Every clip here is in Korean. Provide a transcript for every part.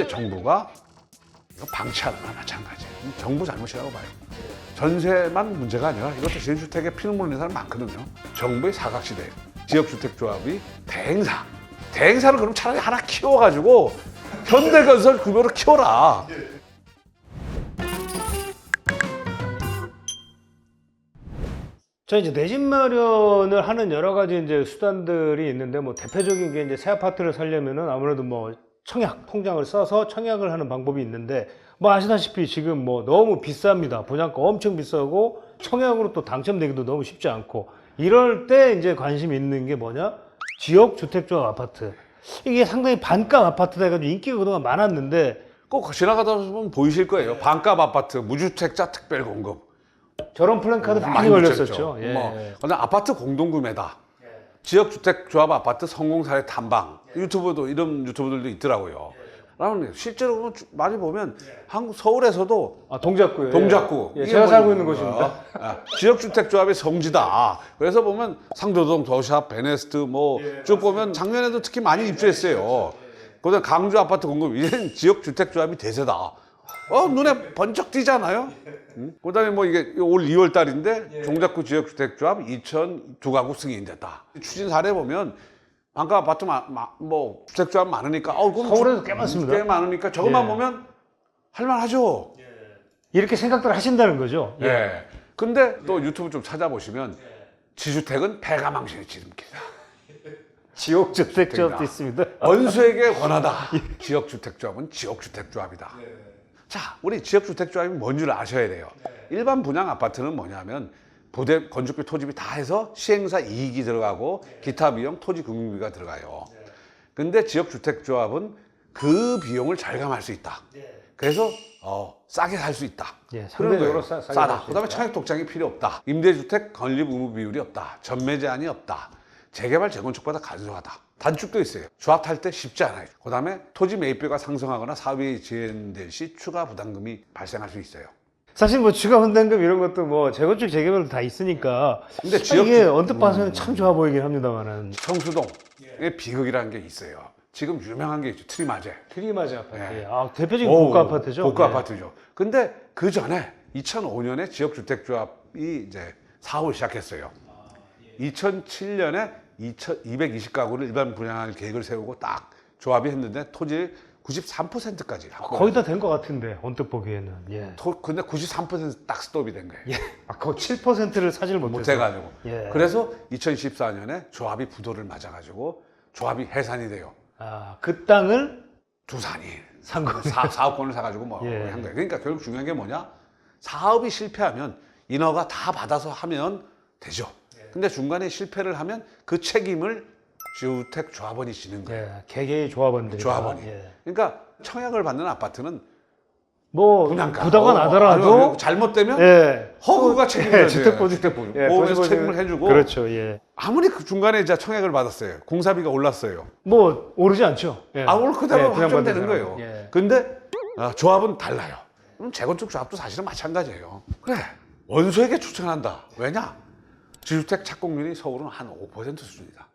근데 정부가 이거 방치하는 거나 마찬가지예요. 정부 잘못이라고 봐요. 전세만 문제가 아니라 이것도 재주택에 피눈물 흘리는 사람 많거든요. 정부의 사각지대, 지역주택조합이 대행사를 그럼 차라리 하나 키워가지고 현대건설 급여로 키워라. 저 이제 내 집 마련을 하는 여러 가지 이제 수단들이 있는데 뭐 대표적인 게 이제 새 아파트를 살려면은 아무래도 뭐 청약 통장을 써서 청약을 하는 방법이 있는데 뭐 아시다시피 지금 뭐 너무 비쌉니다. 분양가 엄청 비싸고 청약으로 또 당첨되기도 너무 쉽지 않고 이럴 때 이제 관심 있는 게 뭐냐? 지역 주택조합 아파트. 이게 상당히 반값 아파트다 해가지고 인기가 그동안 많았는데 꼭 지나가다 보면 보이실 거예요. 반값 아파트, 무주택자 특별 공급. 저런 플랜카드 많이 걸렸었죠. 예. 그다음 아파트 공동구매다. 지역주택조합 아파트 성공 사례 탐방. 유튜브도 이런 유튜브들도 있더라고요. 그러면 실제로 많이 보면 한국 서울에서도 동작구요. 동작구. 예, 이게 제가 뭐 살고 있는 곳입니다. 지역주택조합의 성지다. 그래서 보면 상도동, 더샵, 베네스트 뭐 쭉 보면 작년에도 특히 많이 입주했어요. 그다음 강주 아파트 공급. 이젠 지역주택조합이 대세다. 눈에 번쩍 띄잖아요. 그다음에 뭐 이게 올 2월 달인데 종작구 지역주택조합 2,002가구 승인됐다. 추진 사례 보면 반값 아파트 뭐 주택조합 많으니까 그럼 서울에도 꽤 많습니다. 꽤 많으니까 저것만 보면 할만하죠. 이렇게 생각들 하신다는 거죠. 예. 근데 또 유튜브 좀 찾아보시면 지주택은 배가망신의 지름길이다. 지역주택조합도 있습니다. 원수에게 권하다. 지역주택조합은 지역주택조합이다. 자, 우리 지역주택조합이 뭔 줄 아셔야 돼요. 일반 분양 아파트는 뭐냐면 부대, 건축비, 토지비 다 해서 시행사 이익이 들어가고 기타 비용, 토지 금융비가 들어가요. 근데 지역주택조합은 그 비용을 절감할 수 있다. 그래서 싸게 살 수 있다. 상대적으로 싸게 싸다. 그다음에 청약 독장이 필요 없다. 임대주택 건립 의무 비율이 없다. 전매 제한이 없다. 재개발 재건축보다 간소하다. 단축도 있어요. 조합 탈 때 쉽지 않아요. 그다음에 토지 매입비가 상승하거나 사업이 진행될 시 추가 부담금이 발생할 수 있어요. 사실 뭐 추가 분담금 이런 것도 뭐 재건축 재개발도 다 있으니까 근데 이게 언뜻 봐서는 참 좋아 보이긴 합니다만은 성수동에 비극이라는 게 있어요. 지금 유명한 게 있죠. 트리마제. 트리마제 아파트. 네. 대표적인 고가 아파트죠. 고가 아파트죠. 근데 그 전에 2005년에 지역주택조합이 이제 사업을 시작했어요. 2007년에 220가구를 일반 분양할 계획을 세우고 딱 조합이 했는데 토지 93%까지 거의 다 된 것 같은데 언뜻 보기에는. 근데 93%딱 스톱이 된 거예요. 그 7%를 사질 못해가지고. 예. 그래서 2014년에 조합이 부도를 맞아가지고 조합이 해산이 돼요. 그 땅을 두산이 산 사업권을 사가지고 뭐 한 거예요. 그러니까 결국 중요한 게 뭐냐? 사업이 실패하면 인허가 다 받아서 하면 되죠. 근데 중간에 실패를 하면 그 책임을 주택조합원이 지는 거예요. 개개의 조합원들이. 조합원이. 그러니까 청약을 받는 아파트는 뭐 분양가. 부담가 나더라도 잘못되면 허구가 책임져야 돼요. 주택보증. 보험에서 책임을 해주고. 그렇죠. 아무리 그 중간에 이제 청약을 받았어요. 공사비가 올랐어요. 뭐 오르지 않죠. 오늘 그대로 그냥 확정되는 받는 거예요. 사람. 근데 조합은 달라요. 그럼 재건축 조합도 사실은 마찬가지예요. 그래, 원수에게 추천한다. 왜냐? 지주택 착공률이 서울은 한 5% 수준이다.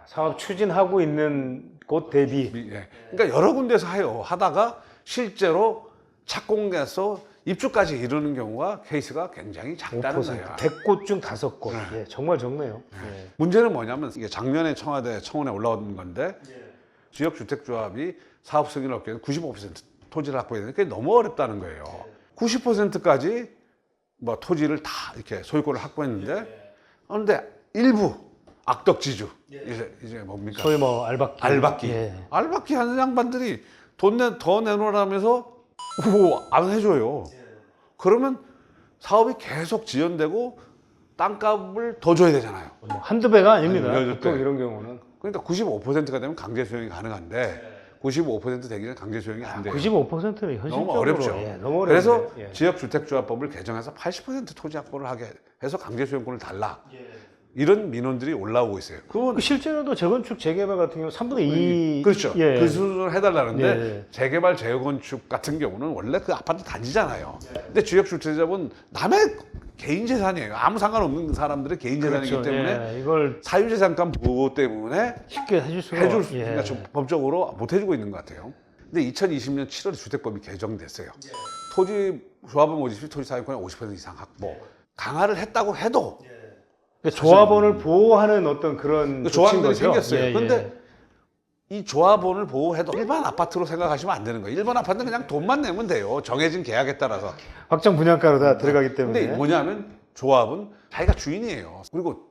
사업 추진하고 있는 곳 대비. 그러니까 여러 군데서 해요. 하다가 실제로 착공해서 입주까지 이르는 경우가 케이스가 굉장히 작다는 거예요. 100곳 중 5곳. 정말 적네요. 문제는 뭐냐면 이게 작년에 청원에 올라온 건데 지역주택조합이 사업 승인을 얻기 위해서 95% 토지를 확보해야 되는데 그게 너무 어렵다는 거예요. 90%까지 뭐 토지를 다 이렇게 소유권을 확보했는데 그런데 일부 악덕지주 이제 뭡니까? 소위 뭐 알박기. 알박기 하는 양반들이 더 내놓으라면서 안 해줘요. 그러면 사업이 계속 지연되고 땅값을 더 줘야 되잖아요. 한두 배가 아닙니다. 아니, 보통 이런 경우는. 그러니까 95%가 되면 강제 수용이 가능한데 95% 되기는 강제 수용이 안 돼요. 95%는 현실적으로 너무 어렵죠. 너무 그래서 어려운데요. 지역주택조합법을 개정해서 80% 토지 확보를 하게 해서 강제 수용권을 달라. 이런 민원들이 올라오고 있어요. 그건 실제로도 재건축 재개발 같은 경우 3분의 2 그렇죠. 그 수준을 해달라는데 재개발 재건축 같은 경우는 원래 그 아파트 단지잖아요. 근데 지역주택자분 남의 개인 재산이에요. 아무 상관없는 사람들의 개인 재산이기 때문에 이걸 사유재산권 보호 때문에 쉽게 해줄 수가 법적으로 못 해주고 있는 것 같아요. 근데 2020년 7월에 주택법이 개정됐어요. 토지 조합원 모집 시 토지 사용권의 50% 이상 확보 강화를 했다고 해도 그러니까 조합원을 보호하는 어떤 그런 조항들이 조치인 거죠? 생겼어요. 근데 이 조합원을 보호해도 일반 아파트로 생각하시면 안 되는 거예요. 일반 아파트는 그냥 돈만 내면 돼요. 정해진 계약에 따라서. 확정 분양가로 다 들어가기 때문에. 근데 뭐냐면 조합은 자기가 주인이에요. 그리고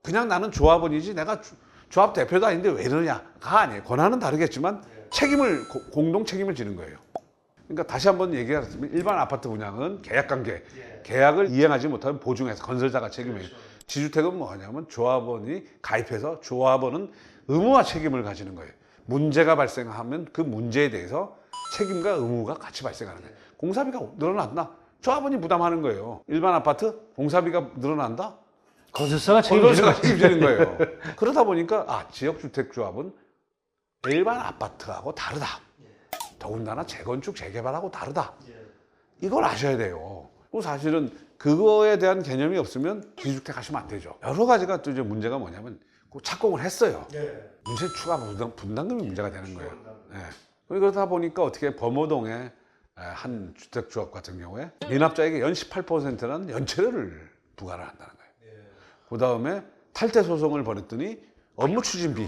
그냥 나는 조합원이지 내가 조합 대표도 아닌데 왜 이러냐가 아니에요. 권한은 다르겠지만 책임을 공동 책임을 지는 거예요. 그러니까 다시 한번 얘기하자면 일반 아파트 분양은 계약 관계, 계약을 이행하지 못하면 보증해서 건설자가 책임해요. 지주택은 뭐냐면 조합원이 가입해서 조합원은 의무와 책임을 가지는 거예요. 문제가 발생하면 그 문제에 대해서 책임과 의무가 같이 발생하는 거예요. 공사비가 늘어났나? 조합원이 부담하는 거예요. 일반 아파트 공사비가 늘어난다? 건설사가 책임지는 거예요. 그러다 보니까 지역주택조합은 일반 아파트하고 다르다. 더군다나 재건축, 재개발하고 다르다. 이걸 아셔야 돼요. 그리고 사실은 그거에 대한 개념이 없으면 기주택 하시면 안 되죠. 여러 가지가 또 이제 문제가 뭐냐면 착공을 했어요. 문제 추가 분담금이 문제가 되는 거예요. 그러다 보니까 어떻게 범어동의 한 주택조합 같은 경우에 미납자에게 연 18%라는 연체료를 부과를 한다는 거예요. 그 다음에 탈퇴 소송을 벌였더니 업무 추진비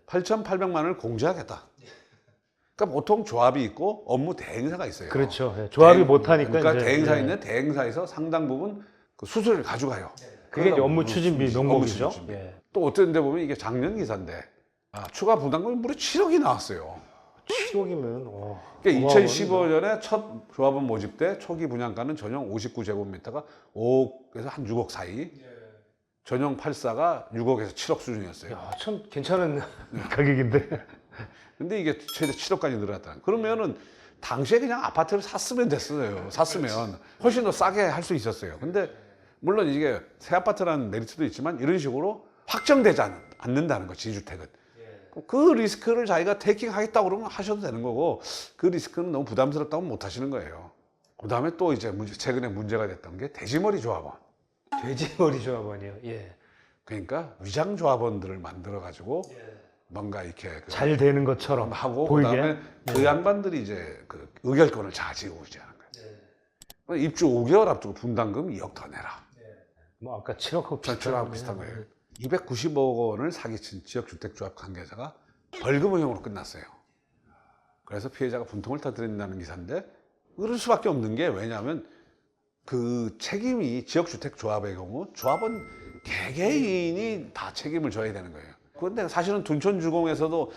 8,800만 원을 공제하겠다. 그러니까 보통 조합이 있고 업무 대행사가 있어요. 그렇죠. 조합이 못하니까. 그러니까 대행사 있는 대행사에서 상당 부분 그 수수료를 가져가요. 그게 이제 업무 추진비 농목이죠. 또 어떤 데 보면 이게 작년 기사인데 추가 부담금이 무려 7억이 나왔어요. 7억이면 그러니까 2015년에 첫 조합원 모집 때 초기 분양가는 전용 59제곱미터가 5억에서 한 6억 사이, 전용 84가 6억에서 7억 수준이었어요. 야, 참 괜찮은 가격인데. 근데 이게 최대 7억까지 늘어났다. 그러면은 당시에 그냥 아파트를 샀으면 됐어요. 샀으면 훨씬 더 싸게 할 수 있었어요. 근데 물론 이게 새 아파트라는 메리트도 있지만 이런 식으로 확정되지 않는다는 거, 지주택은. 그 리스크를 자기가 테이킹 하겠다고 그러면 하셔도 되는 거고 그 리스크는 너무 부담스럽다고 못 하시는 거예요. 그 다음에 또 이제 최근에 문제가 됐던 게 돼지머리 조합원. 돼지머리 조합원이요. 그러니까 위장 조합원들을 만들어 가지고 뭔가 이렇게 잘 되는 것처럼 하고 보이게. 그다음에 그 양반들이 이제 그 의결권을 가지고 이제 하는 거예요. 입주 5개월 앞두고 분담금 2억 더 내라. 뭐 아까 7억하고 전출하고 비슷한 거예요. 290억 원을 사기친 지역주택조합 관계자가 벌금형으로 끝났어요. 그래서 피해자가 분통을 터뜨린다는 기사인데 그럴 수밖에 없는 게 왜냐하면 그 책임이 지역주택조합의 경우 조합원 개개인이 다 책임을 져야 되는 거예요. 그런데 사실은 둔촌주공에서도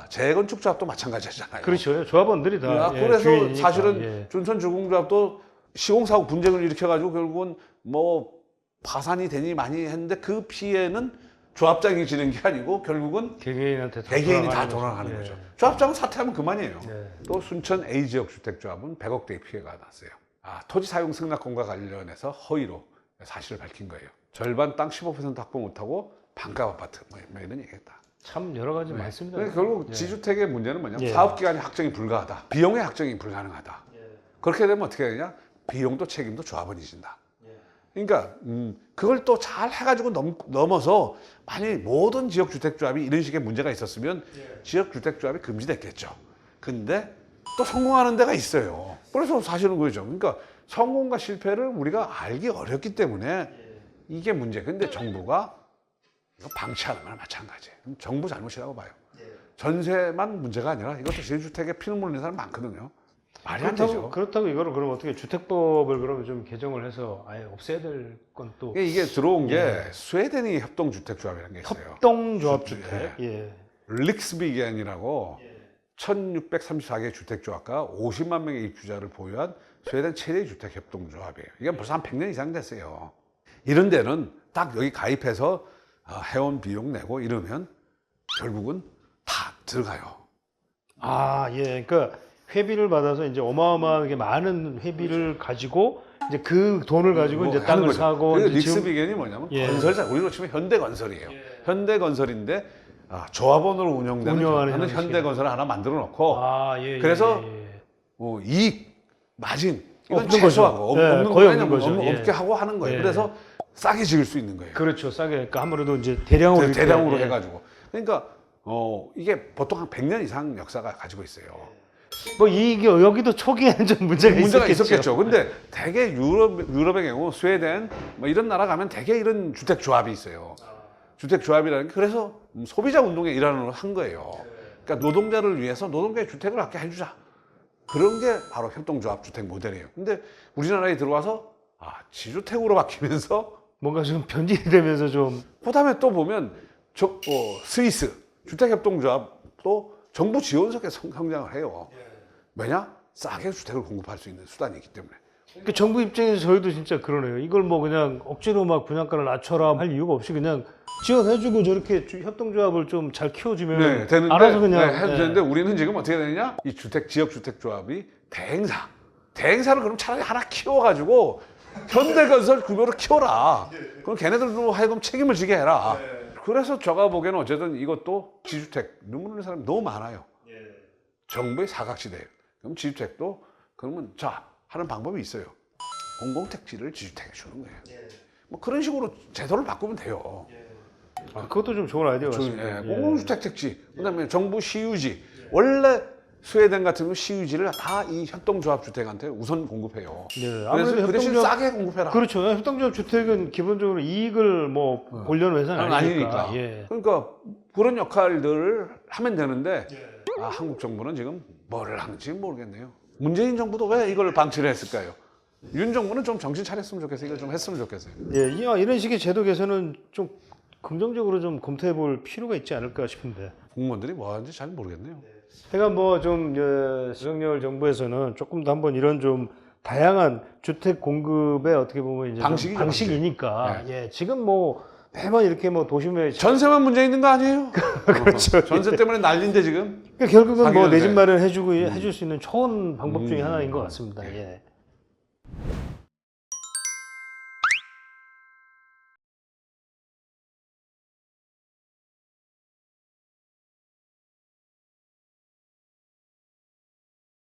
재건축조합도 마찬가지잖아요. 그렇죠. 조합원들이 다. 그래서 주인이니까. 사실은 둔촌주공조합도 시공사고 분쟁을 일으켜가지고 결국은 뭐 파산이 되니 많이 했는데 그 피해는 조합장이 지는 게 아니고 결국은 개개인한테 개개인이 다 돌아가는 거죠. 조합장은 사퇴하면 그만이에요. 네. 또 순천 A지역 주택조합은 100억대의 피해가 났어요. 토지 사용 승낙권과 관련해서 허위로 사실을 밝힌 거예요. 절반 땅 15% 확보 못하고 반값 아파트 뭐 이런 얘기했다. 참 여러 가지 많습니다. 그러니까 결국 지주택의 문제는 뭐냐면 예. 사업기간이 확정이 불가하다. 비용의 확정이 불가능하다. 그렇게 되면 어떻게 되냐? 비용도 책임도 조합원이 진다. 그러니까 그걸 또 잘 해가지고 넘어서 만약에 모든 지역주택조합이 이런 식의 문제가 있었으면 지역주택조합이 금지됐겠죠. 근데 또 성공하는 데가 있어요. 그래서 사실은 그거죠. 그러니까 성공과 실패를 우리가 알기 어렵기 때문에 이게 문제. 근데 정부가 이거 방치하는 거나 마찬가지예요. 정부 잘못이라고 봐요. 전세만 문제가 아니라 이것도 지역주택에 피눈물 흘리는 사람 많거든요. 말이 안 되죠. 그렇다고 이거를 그럼 어떻게 주택법을 그러면 좀 개정을 해서 아예 없애야 될 건 또 이게 들어온 게 스웨덴이 협동주택조합이라는 게 있어요. 협동조합주택. 릭스비겐이라고 1634개 주택조합과 50만 명의 입주자를 보유한 스웨덴 최대 주택협동조합이에요. 이게 벌써 한 100년 이상 됐어요. 이런 데는 딱 여기 가입해서 회원 비용 내고 이러면 결국은 다 들어가요. 그러니까 회비를 받아서 이제 어마어마하게 많은 회비를 가지고 이제 그 돈을 가지고 이제 땅을 사고. 릭스비겐이 뭐냐면 건설사, 우리로 치면 현대건설이에요. 현대건설인데 조합원으로 운영되는 현대건설을 하나 만들어 놓고 그래서 이익 마진 이건 없는 최소하고 거죠. 거의 없는 거죠. 없게 하고 하는 거예요. 그래서 싸게 지을 수 있는 거예요. 그렇죠. 싸게. 그러니까 아무래도 이제 대량으로 해가지고. 그러니까 이게 보통 한 100년 이상 역사가 가지고 있어요. 뭐 이게 여기도 초기에는 좀 문제가 있었겠죠. 근데 대개 유럽의 경우 스웨덴 뭐 이런 나라 가면 대개 이런 주택 조합이 있어요. 주택 조합이라는 게 그래서 소비자 운동의 일환으로 한 거예요. 그러니까 노동자를 위해서 노동자의 주택을 갖게 해주자. 그런 게 바로 협동조합 주택 모델이에요. 근데 우리나라에 들어와서 지주택으로 바뀌면서 뭔가 좀 변질이 되면서 좀 그다음에 또 보면 스위스 주택협동조합도 정부 지원 속에 성장을 해요. 왜냐? 싸게 주택을 공급할 수 있는 수단이 있기 때문에. 그 정부 입장에서 저희도 진짜 그러네요. 이걸 뭐 그냥 억지로 막 분양가를 낮춰라 할 이유가 없이 그냥 지원해주고 저렇게 협동조합을 좀 잘 키워주면 되는데, 알아서 그냥 해도 되는데 우리는 지금 어떻게 되느냐? 이 지역주택조합이 대행사를 그럼 차라리 하나 키워가지고 현대건설 구조로 키워라. 그럼 걔네들도 하여금 책임을 지게 해라. 그래서 제가 보기에는 어쨌든 이것도 지주택 눈물 흘리는 사람이 너무 많아요. 정부의 사각지대예요. 그럼 지주택도 그러면 하는 방법이 있어요. 공공택지를 지주택에 주는 거예요. 뭐 그런 식으로 제도를 바꾸면 돼요. 그것도 좀 좋은 아이디어 같습니다. 공공주택 택지, 그다음에 정부 시유지. 원래 스웨덴 같은 경우 시유지를 다 이 협동조합 주택한테 우선 공급해요. 그래서 그 대신 싸게 공급해라. 그렇죠. 협동조합 주택은 기본적으로 이익을 뭐 보려는 회사는 아니니까. 그러니까 그런 역할들을 하면 되는데 한국 정부는 지금 뭐를 하는지 모르겠네요. 문재인 정부도 왜 이걸 방치를 했을까요? 윤 정부는 좀 정신 차렸으면 좋겠어요. 이걸 좀 했으면 좋겠어요. 이런 식의 제도 개선은 좀 긍정적으로 좀 검토해 볼 필요가 있지 않을까 싶은데. 공무원들이 뭐 하는지 잘 모르겠네요. 제가 뭐 좀 윤석열 정부에서는 조금 더 한번 이런 좀 다양한 주택 공급의 어떻게 보면 이제 방식이니까 지금 뭐 매번 이렇게 뭐 도심에 전세만 문제 있는 거 아니에요? 그렇죠. 전세 때문에 난리인데 지금. 그러니까 결국은 뭐 내 집 마련 해줄 수 있는 좋은 방법 중에 하나인 것 같습니다.